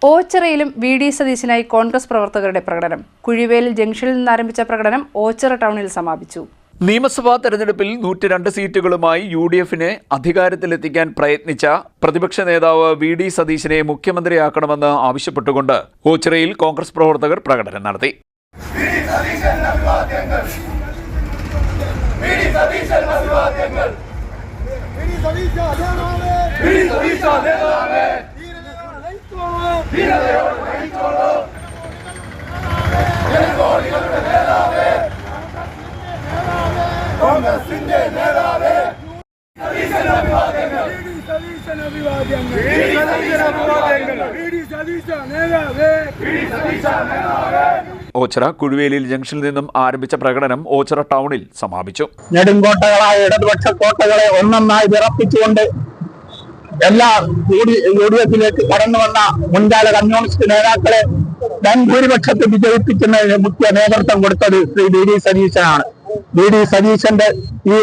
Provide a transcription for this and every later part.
ഓച്ചിറയിലും VD. സതീശനായി Congress പ്രവർത്തകരുടെ പ്രകടനം. കുഴിവേലിൽ ജംഗ്ഷനിൽ നിന്നാരംഭിച്ച പ്രകടനം ഓച്ചിറ ടൗണിൽ സമാപിച്ചു. നിയമസഭാ തെരഞ്ഞെടുപ്പിൽ 102 സീറ്റുകളുമായി യു.ഡി.എഫിനെ അധികാരത്തിലെത്തിക്കാൻ പ്രയത്നിച്ച പ്രതിപക്ഷ നേതാവ് വി.ഡി. സതീശനെ മുഖ്യമന്ത്രിയാക്കണമെന്ന് ആവശ്യപ്പെട്ടുകൊണ്ട് ഓച്ചിറയിൽ കോൺഗ്രസ് പ്രവർത്തകർ പ്രകടനം നടത്തി. ഓച്ചിറ കുഴിവേലിൽ ജംഗ്ഷനിൽ നിന്നും ആരംഭിച്ച പ്രകടനം ഓച്ചിറ ടൗണിൽ സമാപിച്ചു. നെടുങ്കോട്ടകളായ ഇടതുപക്ഷ കോട്ടകളെ ഒന്നൊന്നായി വിറപ്പിച്ചുകൊണ്ട് എല്ലാ യു.ഡി.എഫിലേക്ക് കടന്നു വന്ന മുൻകാല കമ്മ്യൂണിസ്റ്റ് നേതാക്കളെ ഭൂരിപക്ഷത്തെ വിജയിപ്പിക്കുന്നതിന് മുഖ്യ നേതൃത്വം കൊടുത്തത് ശ്രീ വി.ഡി. സതീശനാണ്. വി.ഡി. സതീശന്റെ ഈ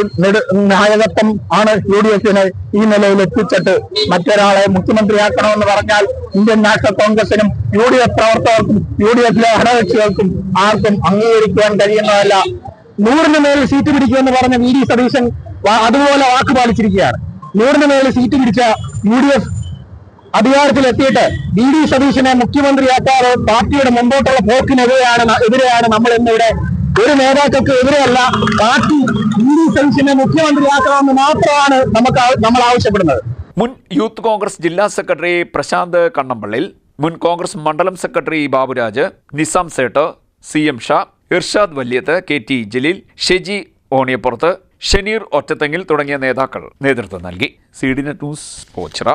നായകത്വം ആണ് യു.ഡി.എഫിനെ ഈ നിലയിൽ എത്തിച്ചിട്ട് മറ്റൊരാളെ മുഖ്യമന്ത്രിയാക്കണമെന്ന് പറഞ്ഞാൽ ഇന്ത്യൻ നാഷണൽ കോൺഗ്രസിനും യു.ഡി.എഫ് പ്രവർത്തകർക്കും യു.ഡി.എഫിലെ ഘടകകക്ഷികൾക്കും ആർക്കും അംഗീകരിക്കുവാൻ കഴിയുന്നതല്ല. 100-ന് മേൽ സീറ്റ് പിടിക്കുമെന്ന് പറഞ്ഞ വി.ഡി. സതീശൻ അതുപോലെ വാക്ക് പാലിച്ചിരിക്കുകയാണ്. 100-ന് മേൽ സീറ്റ് പിടിച്ച യു.ഡി.എഫ് അധികാരത്തിലെത്തിയിട്ട് വി.ഡി. സതീശനെ മുഖ്യമന്ത്രിയാക്കാതെ പാർട്ടിയുടെ മുമ്പോട്ടുള്ള പോക്കിനെതിരെയാണ് നമ്മൾ ഇന്നിവിടെ. ഒരു നേതാക്കൾക്ക് എതിരെയല്ല, പാർട്ടി വി.ഡി. സതീശനെ മുഖ്യമന്ത്രിയാക്കണമെന്ന് മാത്രമാണ് നമ്മൾ ആവശ്യപ്പെടുന്നത്. മുൻ യൂത്ത് കോൺഗ്രസ് ജില്ലാ സെക്രട്ടറി പ്രശാന്ത് കണ്ണമ്പള്ളിൽ, മുൻ കോൺഗ്രസ് മണ്ഡലം secretary Baburaj, Nizam Sait, CM Shah, Irshad Valyath, KT Jaleel, Sheji Oniyappurath, Shaneer Ottathengil തുടങ്ങിയ നേതാക്കൾ നേതൃത്വം നൽകി. CDNet news Ochira.